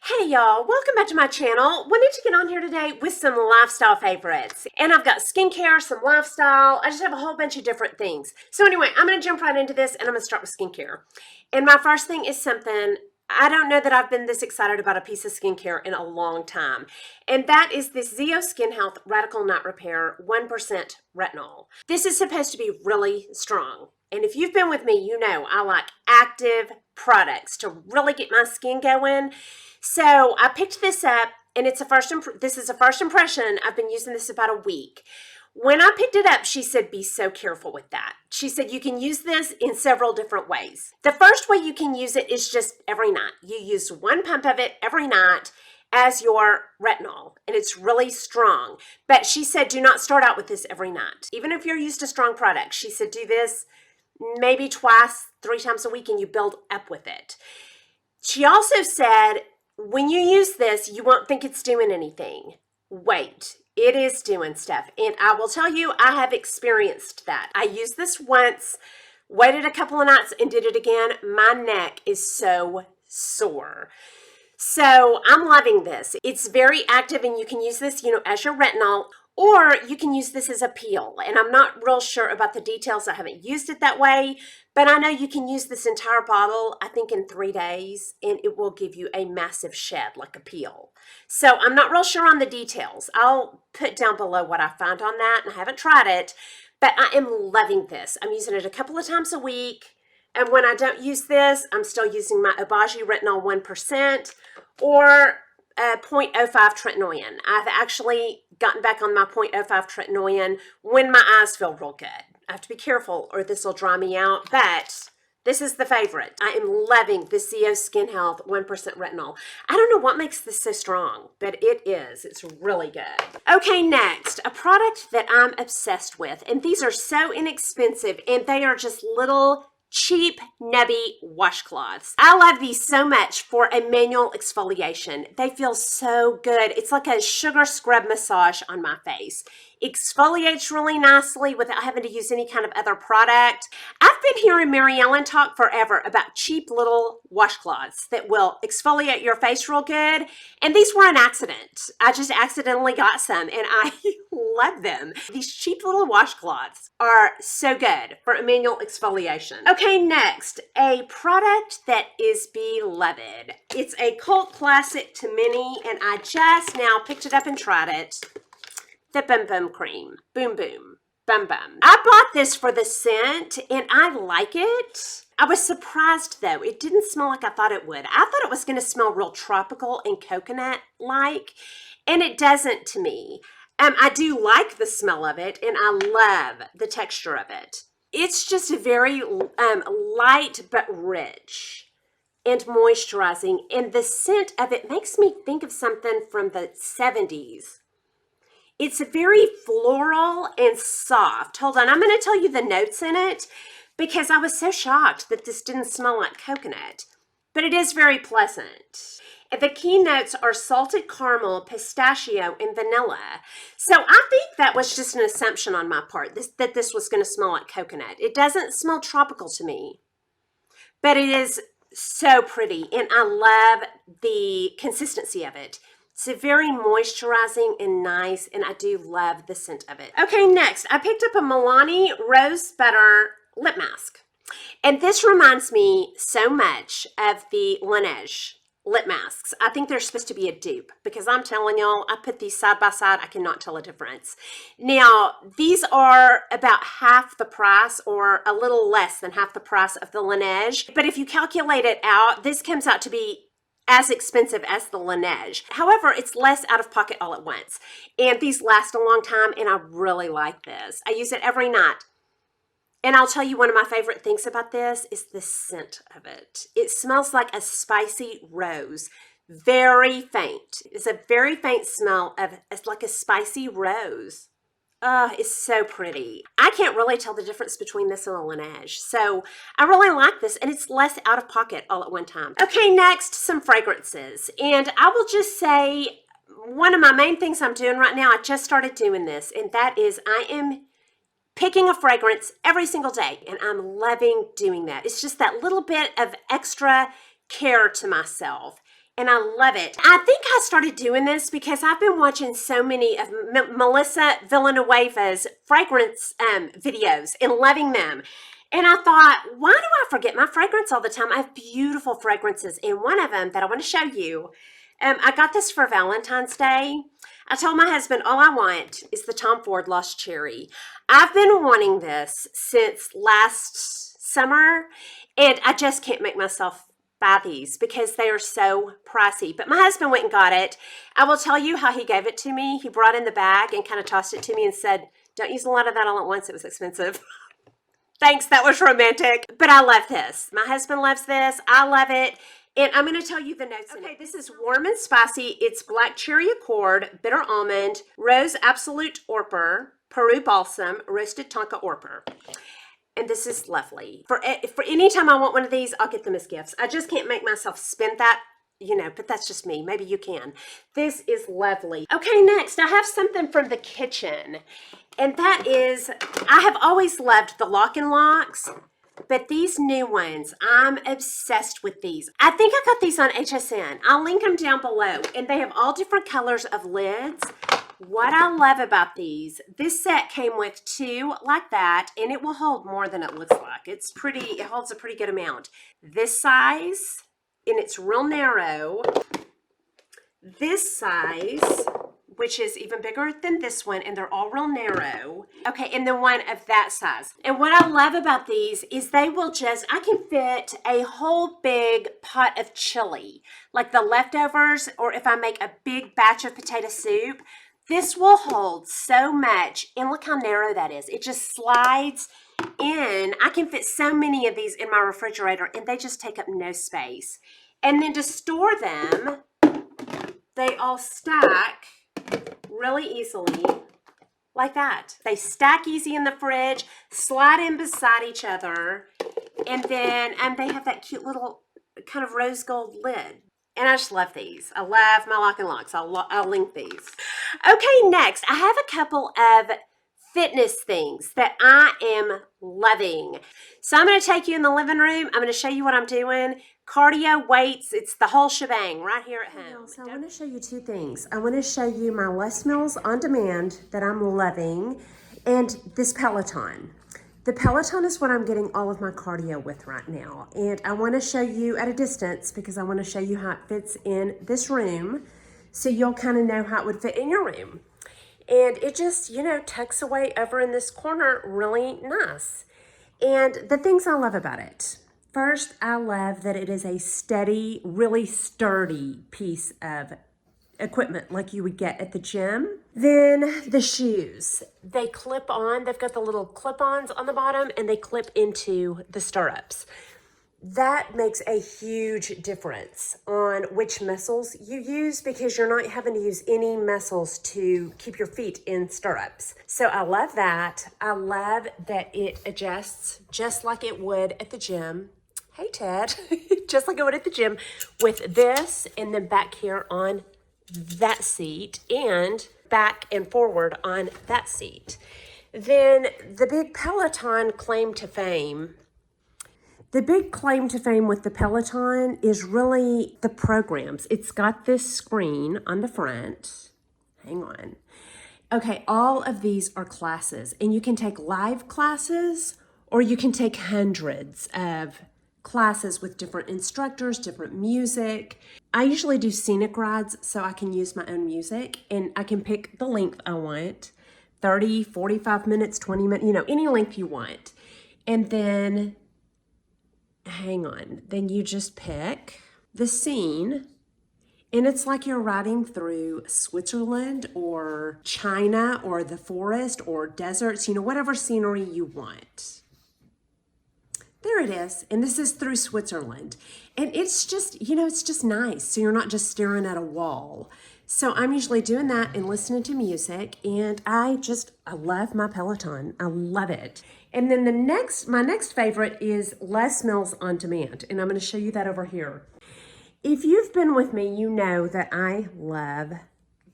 Hey y'all, welcome back to my channel. Wanted to get on here today with some lifestyle favorites. And I've got skincare, some lifestyle, I just have a whole bunch of different things. So anyway, I'm going to jump right into this and I'm going to start with skincare. And my first thing is something, I don't know that I've been this excited about a piece of skincare in a long time. And that is this Zeo Skin Health Radical Night Repair 1% Retinol. This is supposed to be really strong. And if you've been with me, you know I like active products to really get my skin going. So I picked this up, and this is a first impression. I've been using this about a week. When I picked it up, she said, be so careful with that. She said, you can use this in several different ways. The first way you can use it is just every night. You use one pump of it every night as your retinol, and it's really strong. But she said, do not start out with this every night. Even if you're used to strong products, she said, do this maybe twice, 3 times a week, and you build up with it. She also said, when you use this, you won't think it's doing anything. Wait, it is doing stuff. And I will tell you, I have experienced that. I used this once, waited a couple of nights, and did it again. My neck is so sore. So I'm loving this. It's very active, and you can use this, as your retinol, or you can use this as a peel. And I'm not real sure about the details. I haven't used it that way, but I know you can use this entire bottle, I think in 3 days, and it will give you a massive shed, like a peel. So I'm not real sure on the details. I'll put down below what I find on that, and I haven't tried it, but I am loving this. I'm using it a couple of times a week. And when I don't use this, I'm still using my Obagi Retinol 1% or 0.05 tretinoin. I've actually gotten back on my 0.05 tretinoin when my eyes feel real good. I have to be careful or this will dry me out, but this is the favorite. I am loving the Zeo Skin Health 1% Retinol. I don't know what makes this so strong, but it is. It's really good. Okay, next, a product that I'm obsessed with, and these are so inexpensive, and they are just little cheap, nebby washcloths. I love these so much for a manual exfoliation. They feel so good. It's like a sugar scrub massage on my face. Exfoliates really nicely without having to use any kind of other product. I've been hearing Mary Ellen talk forever about cheap little washcloths that will exfoliate your face real good, and these were an accident. I just accidentally got some, and I love them. These cheap little washcloths are so good for a manual exfoliation. Okay, next, a product that is beloved. It's a cult classic to many, and I just now picked it up and tried it. The Bum Bum Cream. Boom Boom. Bum Bum. I bought this for the scent, and I like it. I was surprised, though. It didn't smell like I thought it would. I thought it was going to smell real tropical and coconut-like, and it doesn't to me. I do like the smell of it, and I love the texture of it. It's just very light but rich and moisturizing, and the scent of it makes me think of something from the 70s. It's very floral and soft. Hold on, I'm going to tell you the notes in it because I was so shocked that this didn't smell like coconut, but it is very pleasant. The key notes are salted caramel, pistachio, and vanilla. So I think that was just an assumption on my part, that this was going to smell like coconut. It doesn't smell tropical to me, but it is so pretty, and I love the consistency of it. It's very moisturizing and nice, and I do love the scent of it. Okay, next, I picked up a Milani Rose Butter Lip Mask. And this reminds me so much of the Laneige lip masks. I think they're supposed to be a dupe because I'm telling y'all, I put these side by side, I cannot tell a difference. Now, these are about half the price or a little less than half the price of the Laneige. But if you calculate it out, this comes out to be as expensive as the Laneige. However, it's less out of pocket all at once. And these last a long time, and I really like this. I use it every night. And I'll tell you, one of my favorite things about this is the scent of it. It smells like a spicy rose. Very faint. It's a very faint smell of, it's like a spicy rose. Oh, it's so pretty. I can't really tell the difference between this and the Laneige. So I really like this, and it's less out of pocket all at one time. Okay, next, some fragrances. And I will just say, one of my main things I'm doing right now, I just started doing this, and that is I am picking a fragrance every single day, and I'm loving doing that. It's just that little bit of extra care to myself. and I love it. I think I started doing this because I've been watching so many of Melissa Villanueva's fragrance videos and loving them. And I thought, why do I forget my fragrance all the time? I have beautiful fragrances, and one of them that I want to show you, I got this for Valentine's Day. I told my husband all I want is the Tom Ford Lost Cherry. I've been wanting this since last summer, and I just can't make myself buy these because they are so pricey. But my husband went and got it. I will tell you how he gave it to me. He brought in the bag and kind of tossed it to me and said, don't use a lot of that all at once. It was expensive. Thanks, that was romantic. But I love this. My husband loves this. I love it. And I'm going to tell you the notes in it. This is warm and spicy. It's black cherry accord, bitter almond, rose absolute orper, Peru balsam, roasted tonka orper. And this is lovely. For any time I want one of these, I'll get them as gifts. I just can't make myself spend that, you know, but that's just me. Maybe you can. This is lovely. Okay, next, I have something from the kitchen. And that is, I have always loved the Lock and Locks, but these new ones, I'm obsessed with these. I think I got these on HSN. I'll link them down below. And they have all different colors of lids. What I love about these, this set came with 2 like that, and it will hold more than it looks like. It's pretty, it holds a pretty good amount. This size, and it's real narrow. This size, which is even bigger than this one, and they're all real narrow. Okay, and then one of that size. And what I love about these is they will just, I can fit a whole big pot of chili, like the leftovers, or if I make a big batch of potato soup, this will hold so much, and look how narrow that is. It just slides in. I can fit so many of these in my refrigerator, and they just take up no space. And then to store them, they all stack really easily like that. They stack easy in the fridge, slide in beside each other, and then they have that cute little kind of rose gold lid. And I just love these. I love my Lock and Locks. I'll link these. Okay, next, I have a couple of fitness things that I am loving. So I'm going to take you in the living room. I'm going to show you what I'm doing. Cardio, weights, it's the whole shebang right here at home. So I want to show you 2 things. I want to show you my Les Mills On Demand that I'm loving, and this Peloton. The Peloton is what I'm getting all of my cardio with right now. And I want to show you at a distance because I want to show you how it fits in this room so you'll kind of know how it would fit in your room. And it just, you know, tucks away over in this corner really nice. And the things I love about it. First, I love that it is a steady, really sturdy piece of equipment like you would get at the gym. Then the shoes, they clip on. They've got the little clip-ons on the bottom, and they clip into the stirrups. That makes a huge difference on which muscles you use because you're not having to use any muscles to keep your feet in stirrups. So I love that. I love that it adjusts just like it would at the gym. Hey, Ted. Just like it would at the gym with this, and then back here on that seat, and back and forward on that seat. Then the big Peloton claim to fame. The big claim to fame with the Peloton is really the programs. It's got this screen on the front. Hang on. Okay, all of these are classes, and you can take live classes, or you can take hundreds of classes with different instructors, different music. I usually do scenic rides so I can use my own music, and I can pick the length I want, 30, 45 minutes, 20 minutes, you know, any length you want. And then, hang on, then you just pick the scene, and it's like you're riding through Switzerland or China or the forest or deserts, you know, whatever scenery you want. There it is. And this is through Switzerland. And it's just, you know, it's just nice. So you're not just staring at a wall. So I'm usually doing that and listening to music. And I love my Peloton. I love it. And then my next favorite is Les Mills On Demand. And I'm going to show you that over here. If you've been with me, you know that I love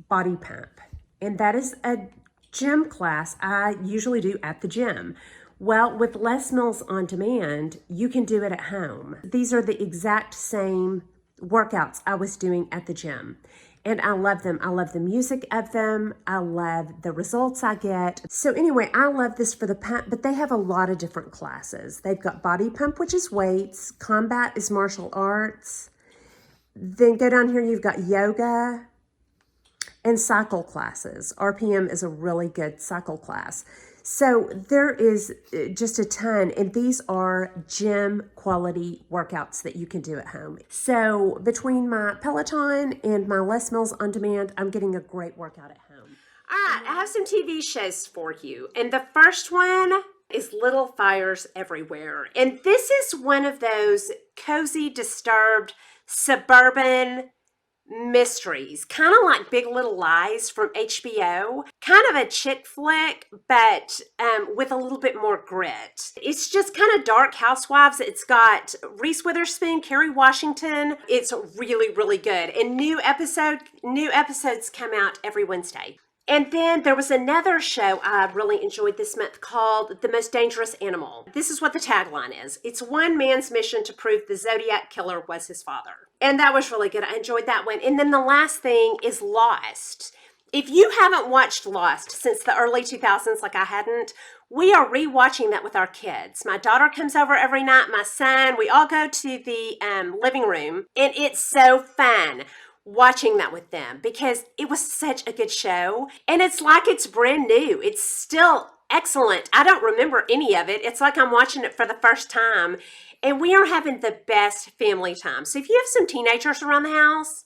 body pump. And that is a gym class I usually do at the gym. Well, with Les Mills On Demand, you can do it at home. These are the exact same workouts I was doing at the gym. And I love them. I love the music of them. I love the results I get. So anyway, I love this for the pump, but they have a lot of different classes. They've got body pump, which is weights. Combat is martial arts. Then go down here, you've got yoga and cycle classes. RPM is a really good cycle class. So there is just a ton, and these are gym quality workouts that you can do at home. So between my Peloton and my Les Mills On Demand, I'm getting a great workout at home. All right, I have some TV shows for you. And the first one is Little Fires Everywhere. And this is one of those cozy, disturbed, suburban mysteries, kind of like Big Little Lies from HBO, kind of a chick flick, but with a little bit more grit. It's just kind of dark housewives. It's got Reese Witherspoon, Kerry Washington. It's really, really good. And new episodes come out every Wednesday. And then there was another show I really enjoyed this month called The Most Dangerous Animal. This is what the tagline is. It's one man's mission to prove the Zodiac killer was his father. And that was really good. I enjoyed that one. And then the last thing is Lost. If you haven't watched Lost since the early 2000s like I hadn't, we are rewatching that with our kids. My daughter comes over every night, my son, we all go to the living room, and it's so fun watching that with them because it was such a good show, and it's like it's brand new. It's still excellent. I don't remember any of it. It's like I'm watching it for the first time, and we are having the best family time. So if you have some teenagers around the house,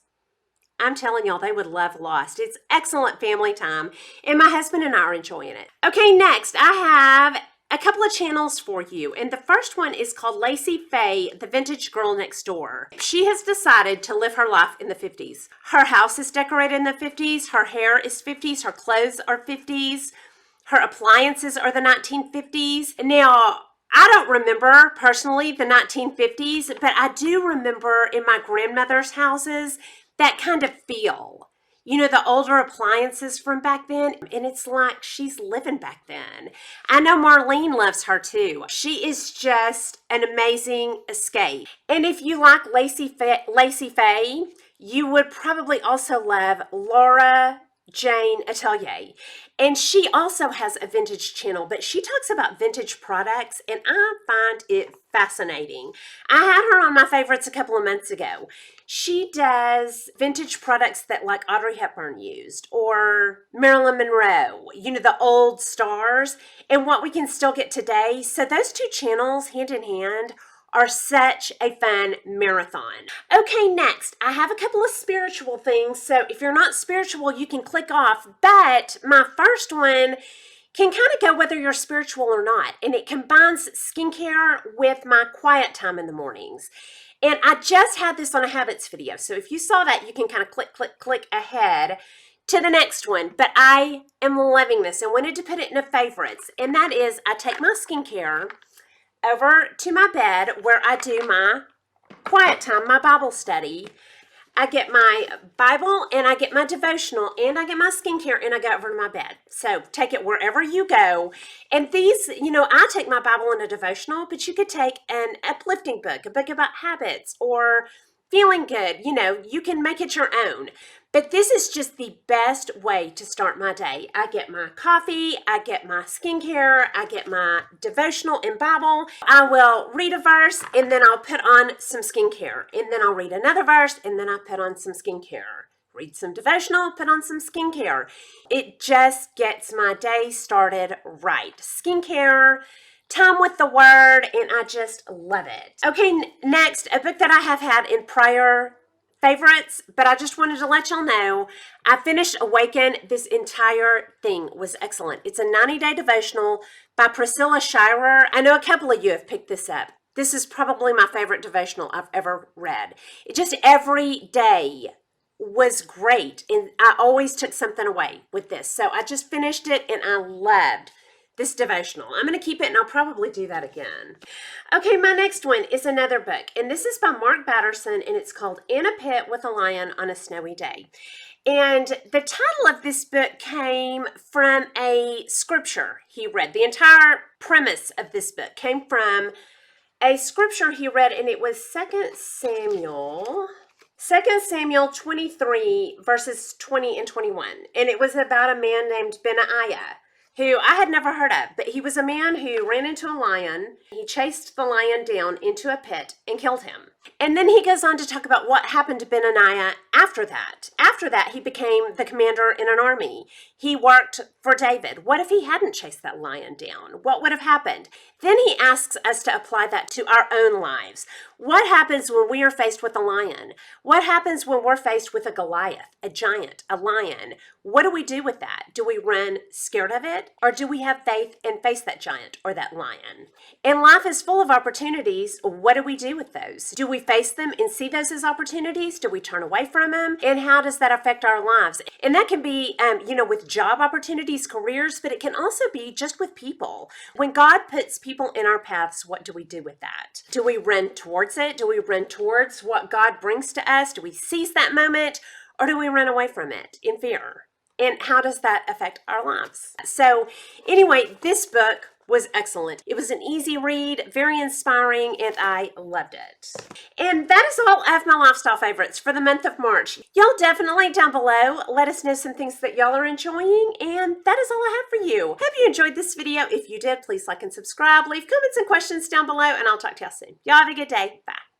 I'm telling y'all, they would love Lost. It's excellent family time, and my husband and I are enjoying it. Okay, next I have a couple of channels for you, and the first one is called Lacey Faye, the Vintage Girl Next Door. She has decided to live her life in the 50s. Her house is decorated in the 50s, her hair is 50s, her clothes are 50s, her appliances are the 1950s. Now, I don't remember personally the 1950s, but I do remember in my grandmother's houses that kind of feel. You know, the older appliances from back then, and it's like she's living back then. I know Marlene loves her too. She is just an amazing escape. And if you like Lacey Faye, you would probably also love Laura Jane Atelier. And she also has a vintage channel, but she talks about vintage products, and I find it fascinating. I had her on my favorites a couple of months ago. She does vintage products that like Audrey Hepburn used, or Marilyn Monroe, you know, the old stars, and what we can still get today. So those two channels, hand in hand, are such a fun marathon. Okay, next, I have a couple of spiritual things. So if you're not spiritual, you can click off. But my first one can kind of go whether you're spiritual or not. And it combines skincare with my quiet time in the mornings. And I just had this on a habits video. So if you saw that, you can kind of click ahead to the next one. But I am loving this and wanted to put it in a favorites. And that is, I take my skincare over to my bed where I do my quiet time, my Bible study. I get my Bible and I get my devotional and I get my skincare and I go over to my bed. So take it wherever you go. And these, you know, I take my Bible and a devotional, but you could take an uplifting book, a book about habits or feeling good. You know, you can make it your own. But this is just the best way to start my day. I get my coffee, I get my skincare, I get my devotional and Bible. I will read a verse and then I'll put on some skincare. And then I'll read another verse and then I'll put on some skincare. Read some devotional, put on some skincare. It just gets my day started right. Skincare, time with the word, and I just love it. Okay, next, a book that I have had in prior favorites, but I just wanted to let y'all know, I finished Awaken. This entire thing was excellent. It's a 90-day devotional by Priscilla Shirer. I know a couple of you have picked this up. This is probably my favorite devotional I've ever read. It just every day was great, and I always took something away with this. So I just finished it, and I loved this devotional. I'm going to keep it, and I'll probably do that again. Okay, my next one is another book, and this is by Mark Batterson, and it's called In a Pit with a Lion on a Snowy Day. And the title of this book came from a scripture he read. The entire premise of this book came from a scripture he read, and it was 2 Samuel. 2 Samuel 23, verses 20 and 21. And it was about a man named Benaiah, who I had never heard of, but he was a man who ran into a lion. He chased the lion down into a pit and killed him. And then he goes on to talk about what happened to Benaiah after that. After that, he became the commander in an army. He worked for David. What if he hadn't chased that lion down? What would have happened? Then he asks us to apply that to our own lives. What happens when we are faced with a lion? What happens when we're faced with a Goliath, a giant, a lion? What do we do with that? Do we run scared of it? Or do we have faith and face that giant or that lion? And life is full of opportunities. What do we do with those? Do we face them and see those as opportunities? Do we turn away from them? And how does that affect our lives? And that can be, with job opportunities, careers, but it can also be just with people. When God puts people in our paths, what do we do with that? Do we run towards it? Do we run towards what God brings to us? Do we seize that moment? Or do we run away from it in fear? And how does that affect our lives? So anyway, this book was excellent. It was an easy read, very inspiring, and I loved it. And that is all of my lifestyle favorites for the month of March. Y'all definitely down below let us know some things that y'all are enjoying, and that is all I have for you. Hope you enjoyed this video. If you did, please like and subscribe, leave comments and questions down below, and I'll talk to y'all soon. Y'all have a good day. Bye.